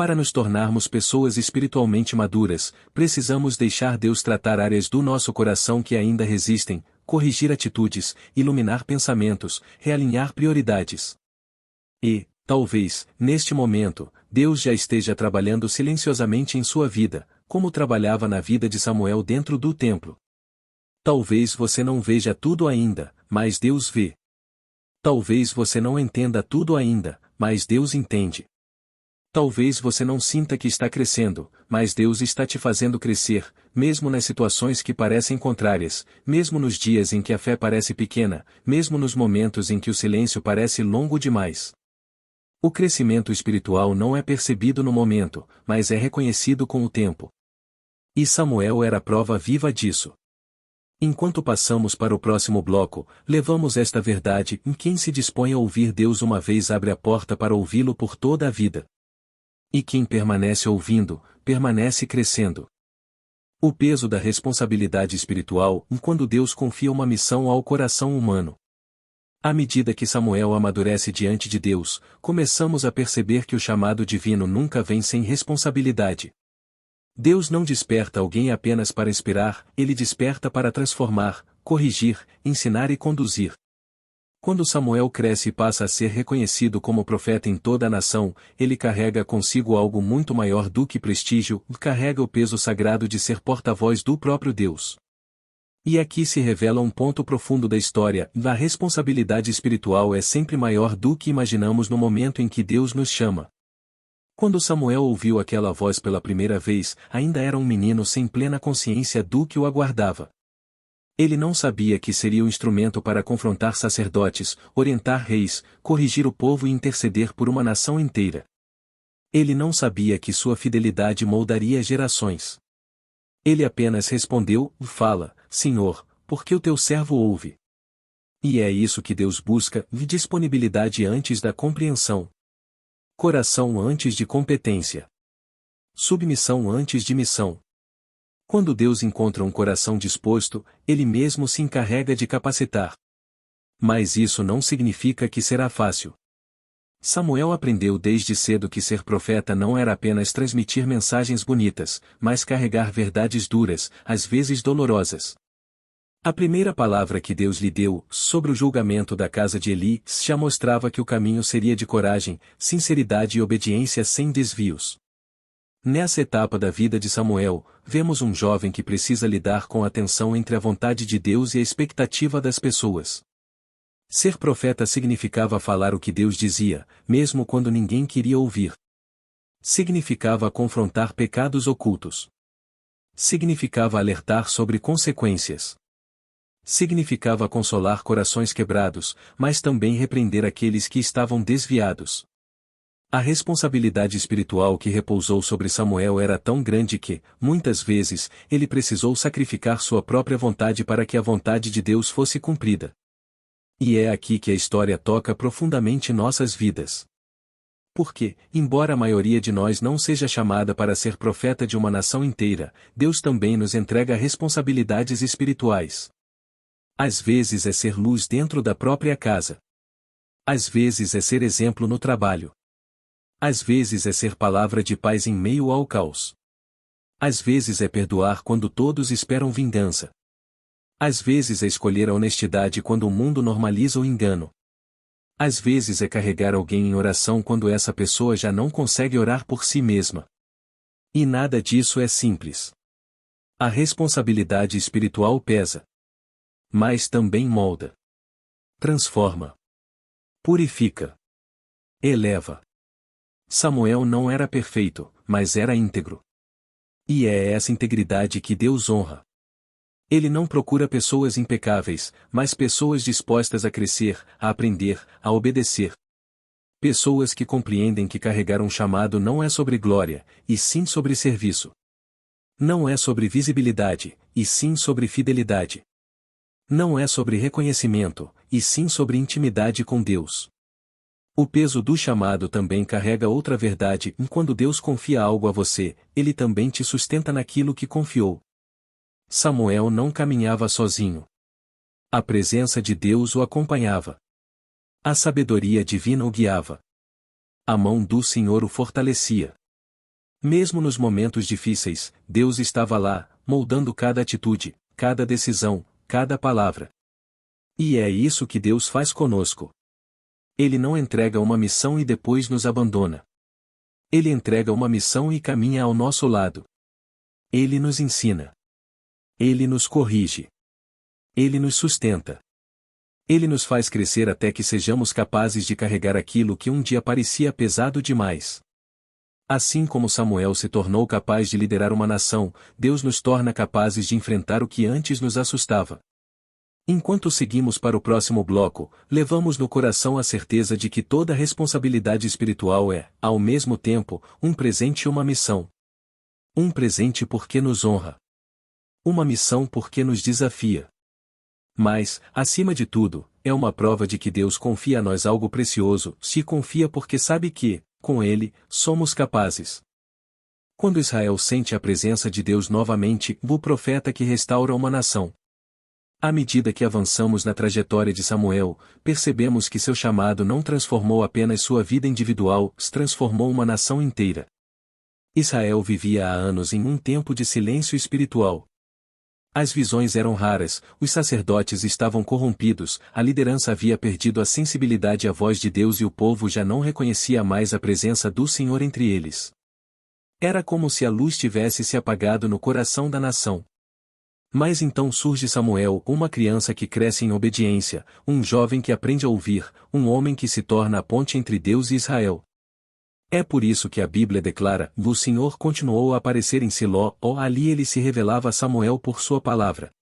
Speaker 1: Para nos tornarmos pessoas espiritualmente maduras, precisamos deixar Deus tratar áreas do nosso coração que ainda resistem, corrigir atitudes, iluminar pensamentos, realinhar prioridades. E, talvez, neste momento, Deus já esteja trabalhando silenciosamente em sua vida, como trabalhava na vida de Samuel dentro do templo. Talvez você não veja tudo ainda, mas Deus vê. Talvez você não entenda tudo ainda, mas Deus entende. Talvez você não sinta que está crescendo, mas Deus está te fazendo crescer, mesmo nas situações que parecem contrárias, mesmo nos dias em que a fé parece pequena, mesmo nos momentos em que o silêncio parece longo demais. O crescimento espiritual não é percebido no momento, mas é reconhecido com o tempo. E Samuel era a prova viva disso. Enquanto passamos para o próximo bloco, levamos esta verdade: quem se dispõe a ouvir Deus uma vez abre a porta para ouvi-lo por toda a vida. E quem permanece ouvindo, permanece crescendo. O peso da responsabilidade espiritual quando Deus confia uma missão ao coração humano. À medida que Samuel amadurece diante de Deus, começamos a perceber que o chamado divino nunca vem sem responsabilidade. Deus não desperta alguém apenas para inspirar, ele desperta para transformar, corrigir, ensinar e conduzir. Quando Samuel cresce e passa a ser reconhecido como profeta em toda a nação, ele carrega consigo algo muito maior do que prestígio, carrega o peso sagrado de ser porta-voz do próprio Deus. E aqui se revela um ponto profundo da história: a responsabilidade espiritual é sempre maior do que imaginamos no momento em que Deus nos chama. Quando Samuel ouviu aquela voz pela primeira vez, ainda era um menino sem plena consciência do que o aguardava. Ele não sabia que seria o instrumento para confrontar sacerdotes, orientar reis, corrigir o povo e interceder por uma nação inteira. Ele não sabia que sua fidelidade moldaria gerações. Ele apenas respondeu: fala, Senhor, porque o teu servo ouve. E é isso que Deus busca: disponibilidade antes da compreensão. Coração antes de competência. Submissão antes de missão. Quando Deus encontra um coração disposto, Ele mesmo se encarrega de capacitar. Mas isso não significa que será fácil. Samuel aprendeu desde cedo que ser profeta não era apenas transmitir mensagens bonitas, mas carregar verdades duras, às vezes dolorosas. A primeira palavra que Deus lhe deu, sobre o julgamento da casa de Eli, já mostrava que o caminho seria de coragem, sinceridade e obediência sem desvios. Nessa etapa da vida de Samuel, vemos um jovem que precisa lidar com a tensão entre a vontade de Deus e a expectativa das pessoas. Ser profeta significava falar o que Deus dizia, mesmo quando ninguém queria ouvir. Significava confrontar pecados ocultos. Significava alertar sobre consequências. Significava consolar corações quebrados, mas também repreender aqueles que estavam desviados. A responsabilidade espiritual que repousou sobre Samuel era tão grande que, muitas vezes, ele precisou sacrificar sua própria vontade para que a vontade de Deus fosse cumprida. E é aqui que a história toca profundamente nossas vidas. Porque, embora a maioria de nós não seja chamada para ser profeta de uma nação inteira, Deus também nos entrega responsabilidades espirituais. Às vezes é ser luz dentro da própria casa. Às vezes é ser exemplo no trabalho. Às vezes é ser palavra de paz em meio ao caos. Às vezes é perdoar quando todos esperam vingança. Às vezes é escolher a honestidade quando o mundo normaliza o engano. Às vezes é carregar alguém em oração quando essa pessoa já não consegue orar por si mesma. E nada disso é simples. A responsabilidade espiritual pesa. Mas também molda. Transforma. Purifica. Eleva. Samuel não era perfeito, mas era íntegro. E é essa integridade que Deus honra. Ele não procura pessoas impecáveis, mas pessoas dispostas a crescer, a aprender, a obedecer. Pessoas que compreendem que carregar um chamado não é sobre glória, e sim sobre serviço. Não é sobre visibilidade, e sim sobre fidelidade. Não é sobre reconhecimento, e sim sobre intimidade com Deus. O peso do chamado também carrega outra verdade: quando Deus confia algo a você, Ele também te sustenta naquilo que confiou. Samuel não caminhava sozinho. A presença de Deus o acompanhava. A sabedoria divina o guiava. A mão do Senhor o fortalecia. Mesmo nos momentos difíceis, Deus estava lá, moldando cada atitude, cada decisão, cada palavra. E é isso que Deus faz conosco. Ele não entrega uma missão e depois nos abandona. Ele entrega uma missão e caminha ao nosso lado. Ele nos ensina. Ele nos corrige. Ele nos sustenta. Ele nos faz crescer até que sejamos capazes de carregar aquilo que um dia parecia pesado demais. Assim como Samuel se tornou capaz de liderar uma nação, Deus nos torna capazes de enfrentar o que antes nos assustava. Enquanto seguimos para o próximo bloco, levamos no coração a certeza de que toda responsabilidade espiritual é, ao mesmo tempo, um presente e uma missão. Um presente porque nos honra. Uma missão porque nos desafia. Mas, acima de tudo, é uma prova de que Deus confia a nós algo precioso, se confia porque sabe que, com Ele, somos capazes. Quando Israel sente a presença de Deus novamente, o profeta que restaura uma nação. À medida que avançamos na trajetória de Samuel, percebemos que seu chamado não transformou apenas sua vida individual, transformou uma nação inteira. Israel vivia há anos em um tempo de silêncio espiritual. As visões eram raras, os sacerdotes estavam corrompidos, a liderança havia perdido a sensibilidade à voz de Deus e o povo já não reconhecia mais a presença do Senhor entre eles. Era como se a luz tivesse se apagado no coração da nação. Mas então surge Samuel, uma criança que cresce em obediência, um jovem que aprende a ouvir, um homem que se torna a ponte entre Deus e Israel. É por isso que a Bíblia declara: o Senhor continuou a aparecer em Siló, ali ele se revelava a Samuel por sua palavra.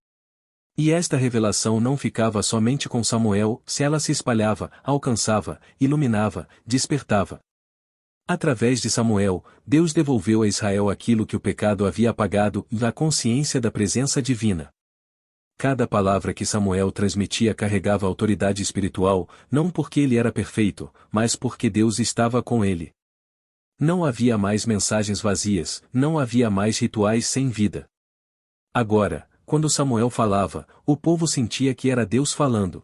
Speaker 1: E esta revelação não ficava somente com Samuel, se ela se espalhava, alcançava, iluminava, despertava. Através de Samuel, Deus devolveu a Israel aquilo que o pecado havia apagado, a consciência da presença divina. Cada palavra que Samuel transmitia carregava autoridade espiritual, não porque ele era perfeito, mas porque Deus estava com ele. Não havia mais mensagens vazias, não havia mais rituais sem vida. Agora, quando Samuel falava, o povo sentia que era Deus falando.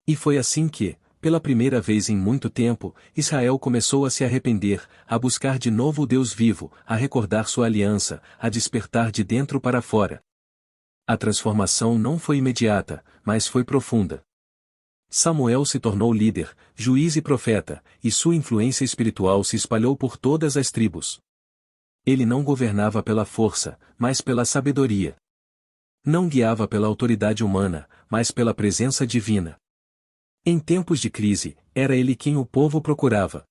Speaker 1: E foi assim que, pela primeira vez em muito tempo, Israel começou a se arrepender, a buscar de novo o Deus vivo, a recordar sua aliança, a despertar de dentro para fora. A transformação não foi imediata, mas foi profunda. Samuel se tornou líder, juiz e profeta, e sua influência espiritual se espalhou por todas as tribos. Ele não governava pela força, mas pela sabedoria. Não guiava pela autoridade humana, mas pela presença divina. Em tempos de crise, era ele quem o povo procurava.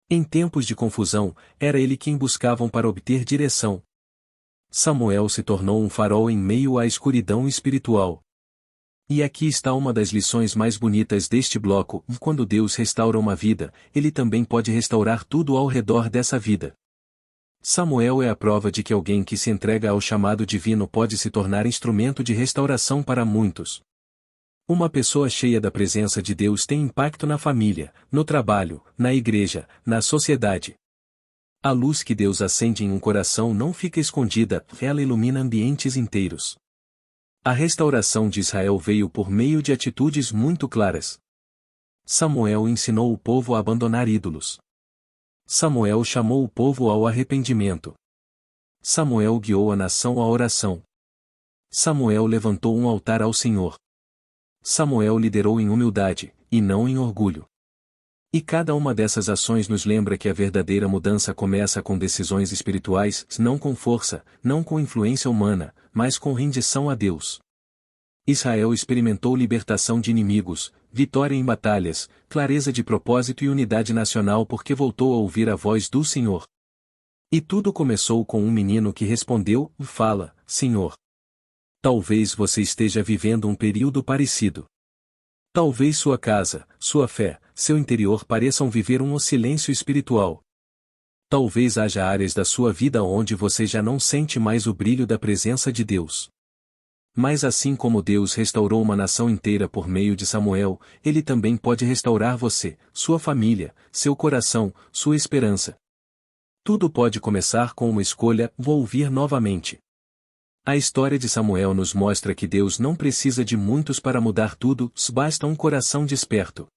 Speaker 1: Em tempos de confusão, era ele quem buscavam para obter direção. Samuel se tornou um farol em meio à escuridão espiritual. E aqui está uma das lições mais bonitas deste bloco: quando Deus restaura uma vida, Ele também pode restaurar tudo ao redor dessa vida. Samuel é a prova de que alguém que se entrega ao chamado divino pode se tornar instrumento de restauração para muitos. Uma pessoa cheia da presença de Deus tem impacto na família, no trabalho, na igreja, na sociedade. A luz que Deus acende em um coração não fica escondida, ela ilumina ambientes inteiros. A restauração de Israel veio por meio de atitudes muito claras. Samuel ensinou o povo a abandonar ídolos. Samuel chamou o povo ao arrependimento. Samuel guiou a nação à oração. Samuel levantou um altar ao Senhor. Samuel liderou em humildade, e não em orgulho. E cada uma dessas ações nos lembra que a verdadeira mudança começa com decisões espirituais, não com força, não com influência humana, mas com rendição a Deus. Israel experimentou libertação de inimigos, vitória em batalhas, clareza de propósito e unidade nacional porque voltou a ouvir a voz do Senhor. E tudo começou com um menino que respondeu: "Fala, Senhor." Talvez você esteja vivendo um período parecido. Talvez sua casa, sua fé, seu interior pareçam viver um silêncio espiritual. Talvez haja áreas da sua vida onde você já não sente mais o brilho da presença de Deus. Mas assim como Deus restaurou uma nação inteira por meio de Samuel, Ele também pode restaurar você, sua família, seu coração, sua esperança. Tudo pode começar com uma escolha: vou ouvir novamente. A história de Samuel nos mostra que Deus não precisa de muitos para mudar tudo, basta um coração desperto.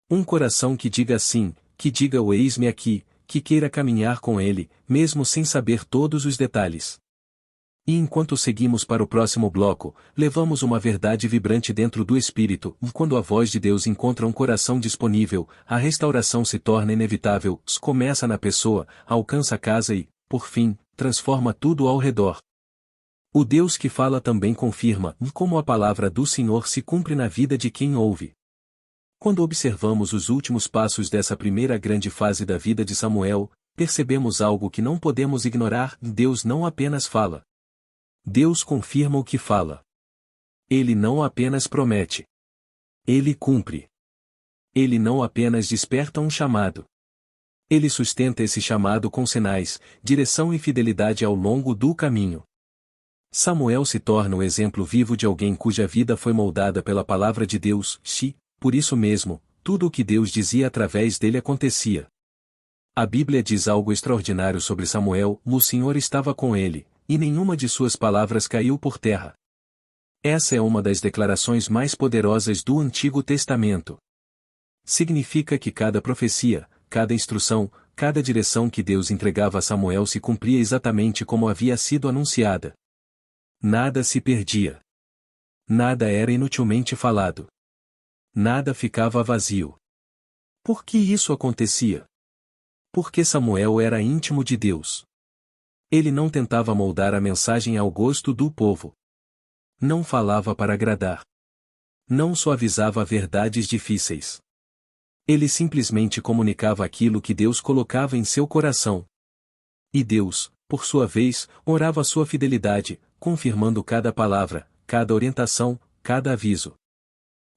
Speaker 1: Um coração que diga sim, que diga o eis-me aqui, que queira caminhar com Ele, mesmo sem saber todos os detalhes. E enquanto seguimos para o próximo bloco, levamos uma verdade vibrante dentro do espírito: quando a voz de Deus encontra um coração disponível, a restauração se torna inevitável, começa na pessoa, alcança a casa e, por fim, transforma tudo ao redor. O Deus que fala também confirma como a palavra do Senhor se cumpre na vida de quem ouve. Quando observamos os últimos passos dessa primeira grande fase da vida de Samuel, percebemos algo que não podemos ignorar: Deus não apenas fala. Deus confirma o que fala. Ele não apenas promete. Ele cumpre. Ele não apenas desperta um chamado. Ele sustenta esse chamado com sinais, direção e fidelidade ao longo do caminho. Samuel se torna o exemplo vivo de alguém cuja vida foi moldada pela palavra de Deus, por isso mesmo, tudo o que Deus dizia através dele acontecia. A Bíblia diz algo extraordinário sobre Samuel: o Senhor estava com ele, e nenhuma de suas palavras caiu por terra. Essa é uma das declarações mais poderosas do Antigo Testamento. Significa que cada profecia, cada instrução, cada direção que Deus entregava a Samuel se cumpria exatamente como havia sido anunciada. Nada se perdia. Nada era inutilmente falado. Nada ficava vazio. Por que isso acontecia? Porque Samuel era íntimo de Deus. Ele não tentava moldar a mensagem ao gosto do povo. Não falava para agradar. Não suavizava verdades difíceis. Ele simplesmente comunicava aquilo que Deus colocava em seu coração. E Deus, por sua vez, orava sua fidelidade, confirmando cada palavra, cada orientação, cada aviso.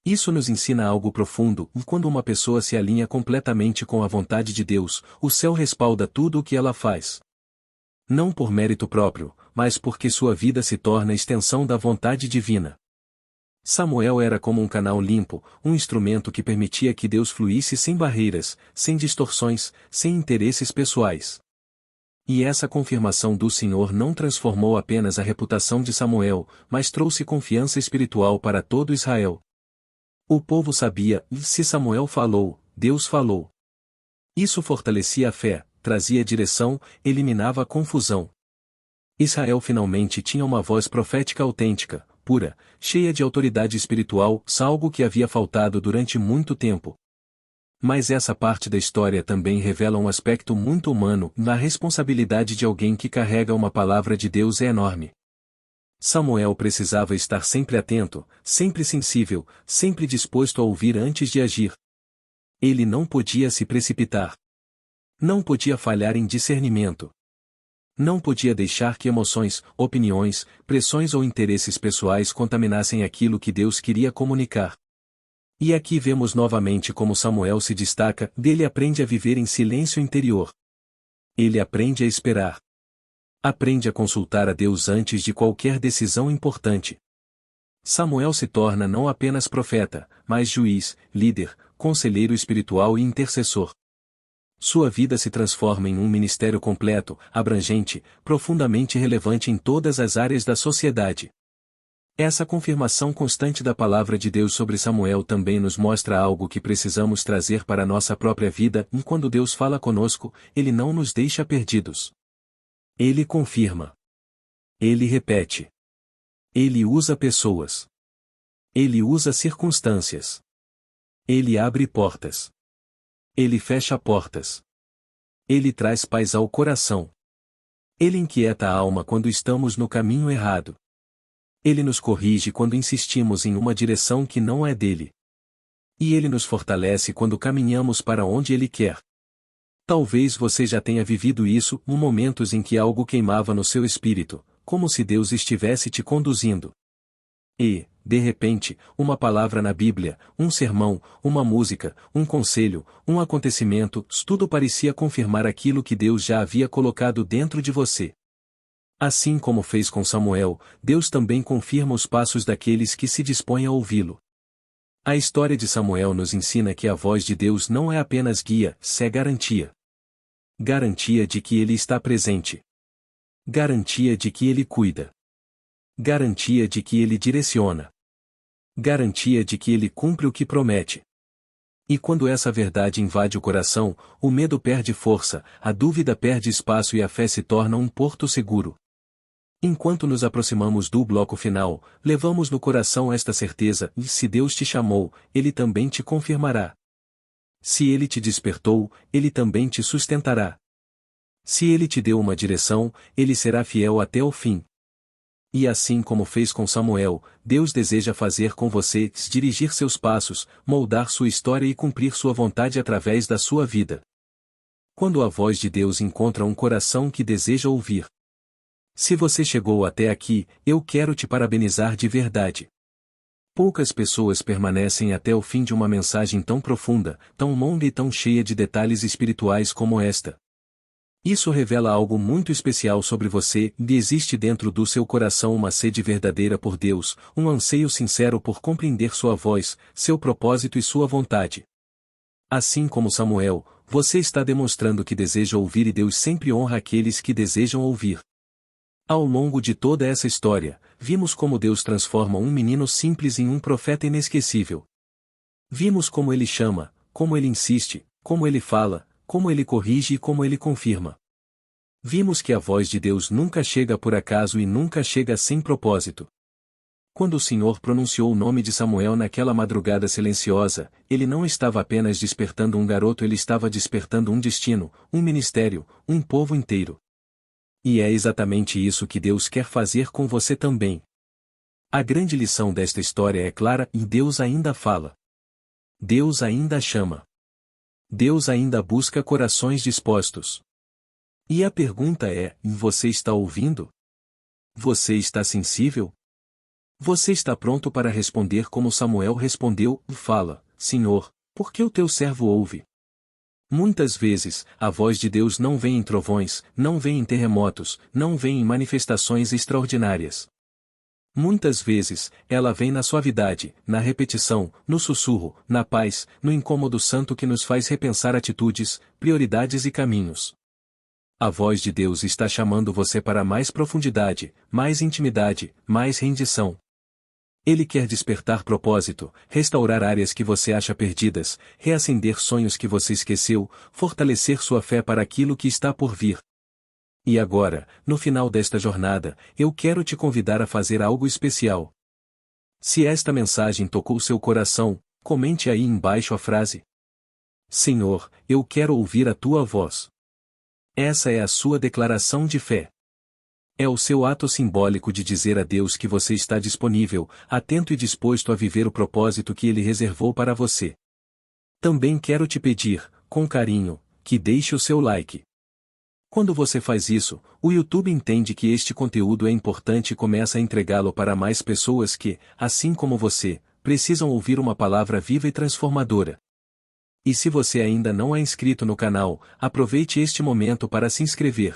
Speaker 1: Isso nos ensina algo profundo: quando uma pessoa se alinha completamente com a vontade de Deus, o céu respalda tudo o que ela faz. Não por mérito próprio, mas porque sua vida se torna extensão da vontade divina. Samuel era como um canal limpo, um instrumento que permitia que Deus fluísse sem barreiras, sem distorções, sem interesses pessoais. E essa confirmação do Senhor não transformou apenas a reputação de Samuel, mas trouxe confiança espiritual para todo Israel. O povo sabia: se Samuel falou, Deus falou. Isso fortalecia a fé, trazia direção, eliminava a confusão. Israel finalmente tinha uma voz profética autêntica, pura, cheia de autoridade espiritual, algo que havia faltado durante muito tempo. Mas essa parte da história também revela um aspecto muito humano: a responsabilidade de alguém que carrega uma palavra de Deus é enorme. Samuel precisava estar sempre atento, sempre sensível, sempre disposto a ouvir antes de agir. Ele não podia se precipitar. Não podia falhar em discernimento. Não podia deixar que emoções, opiniões, pressões ou interesses pessoais contaminassem aquilo que Deus queria comunicar. E aqui vemos novamente como Samuel se destaca: dele aprende a viver em silêncio interior. Ele aprende a esperar. Aprende a consultar a Deus antes de qualquer decisão importante. Samuel se torna não apenas profeta, mas juiz, líder, conselheiro espiritual e intercessor. Sua vida se transforma em um ministério completo, abrangente, profundamente relevante em todas as áreas da sociedade. Essa confirmação constante da palavra de Deus sobre Samuel também nos mostra algo que precisamos trazer para a nossa própria vida: quando Deus fala conosco, Ele não nos deixa perdidos. Ele confirma. Ele repete. Ele usa pessoas. Ele usa circunstâncias. Ele abre portas. Ele fecha portas. Ele traz paz ao coração. Ele inquieta a alma quando estamos no caminho errado. Ele nos corrige quando insistimos em uma direção que não é dele. E ele nos fortalece quando caminhamos para onde ele quer. Talvez você já tenha vivido isso, momentos em que algo queimava no seu espírito, como se Deus estivesse te conduzindo. E, de repente, uma palavra na Bíblia, um sermão, uma música, um conselho, um acontecimento, tudo parecia confirmar aquilo que Deus já havia colocado dentro de você. Assim como fez com Samuel, Deus também confirma os passos daqueles que se dispõem a ouvi-lo. A história de Samuel nos ensina que a voz de Deus não é apenas guia, é garantia. Garantia de que Ele está presente. Garantia de que Ele cuida. Garantia de que Ele direciona. Garantia de que Ele cumpre o que promete. E quando essa verdade invade o coração, o medo perde força, a dúvida perde espaço e a fé se torna um porto seguro. Enquanto nos aproximamos do bloco final, levamos no coração esta certeza: e se Deus te chamou, Ele também te confirmará. Se Ele te despertou, Ele também te sustentará. Se Ele te deu uma direção, Ele será fiel até o fim. E assim como fez com Samuel, Deus deseja fazer com você: dirigir seus passos, moldar sua história e cumprir sua vontade através da sua vida. Quando a voz de Deus encontra um coração que deseja ouvir. Se você chegou até aqui, eu quero te parabenizar de verdade. Poucas pessoas permanecem até o fim de uma mensagem tão profunda, tão longa e tão cheia de detalhes espirituais como esta. Isso revela algo muito especial sobre você: e existe dentro do seu coração uma sede verdadeira por Deus, um anseio sincero por compreender sua voz, seu propósito e sua vontade. Assim como Samuel, você está demonstrando que deseja ouvir e Deus sempre honra aqueles que desejam ouvir. Ao longo de toda essa história, vimos como Deus transforma um menino simples em um profeta inesquecível. Vimos como ele chama, como ele insiste, como ele fala, como ele corrige e como ele confirma. Vimos que a voz de Deus nunca chega por acaso e nunca chega sem propósito. Quando o Senhor pronunciou o nome de Samuel naquela madrugada silenciosa, ele não estava apenas despertando um garoto, ele estava despertando um destino, um ministério, um povo inteiro. E é exatamente isso que Deus quer fazer com você também. A grande lição desta história é clara e Deus ainda fala. Deus ainda chama. Deus ainda busca corações dispostos. E a pergunta é: você está ouvindo? Você está sensível? Você está pronto para responder como Samuel respondeu? Fala, Senhor, porque o teu servo ouve. Muitas vezes, a voz de Deus não vem em trovões, não vem em terremotos, não vem em manifestações extraordinárias. Muitas vezes, ela vem na suavidade, na repetição, no sussurro, na paz, no incômodo santo que nos faz repensar atitudes, prioridades e caminhos. A voz de Deus está chamando você para mais profundidade, mais intimidade, mais rendição. Ele quer despertar propósito, restaurar áreas que você acha perdidas, reacender sonhos que você esqueceu, fortalecer sua fé para aquilo que está por vir. E agora, no final desta jornada, eu quero te convidar a fazer algo especial. Se esta mensagem tocou seu coração, comente aí embaixo a frase: Senhor, eu quero ouvir a tua voz. Essa é a sua declaração de fé. É o seu ato simbólico de dizer a Deus que você está disponível, atento e disposto a viver o propósito que Ele reservou para você. Também quero te pedir, com carinho, que deixe o seu like. Quando você faz isso, o YouTube entende que este conteúdo é importante e começa a entregá-lo para mais pessoas que, assim como você, precisam ouvir uma palavra viva e transformadora. E se você ainda não é inscrito no canal, aproveite este momento para se inscrever.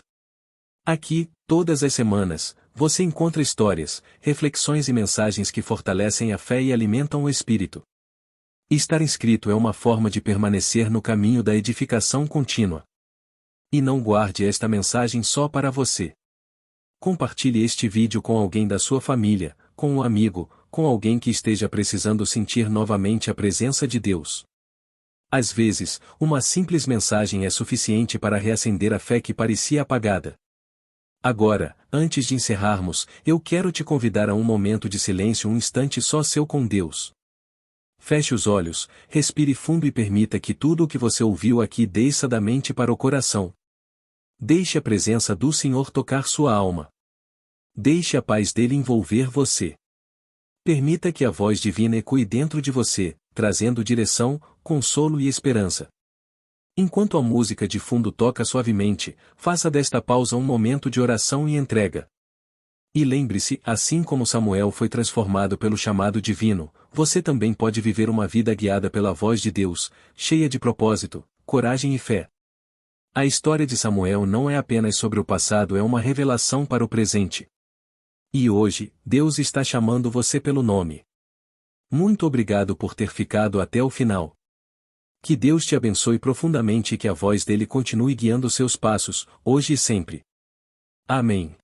Speaker 1: Aqui, todas as semanas, você encontra histórias, reflexões e mensagens que fortalecem a fé e alimentam o espírito. Estar inscrito é uma forma de permanecer no caminho da edificação contínua. E não guarde esta mensagem só para você. Compartilhe este vídeo com alguém da sua família, com um amigo, com alguém que esteja precisando sentir novamente a presença de Deus. Às vezes, uma simples mensagem é suficiente para reacender a fé que parecia apagada. Agora, antes de encerrarmos, eu quero te convidar a um momento de silêncio, um instante só seu com Deus. Feche os olhos, respire fundo e permita que tudo o que você ouviu aqui desça da mente para o coração. Deixe a presença do Senhor tocar sua alma. Deixe a paz dele envolver você. Permita que a voz divina ecoe dentro de você, trazendo direção, consolo e esperança. Enquanto a música de fundo toca suavemente, faça desta pausa um momento de oração e entrega. E lembre-se, assim como Samuel foi transformado pelo chamado divino, você também pode viver uma vida guiada pela voz de Deus, cheia de propósito, coragem e fé. A história de Samuel não é apenas sobre o passado, é uma revelação para o presente. E hoje, Deus está chamando você pelo nome. Muito obrigado por ter ficado até o final. Que Deus te abençoe profundamente e que a voz dele continue guiando seus passos, hoje e sempre. Amém.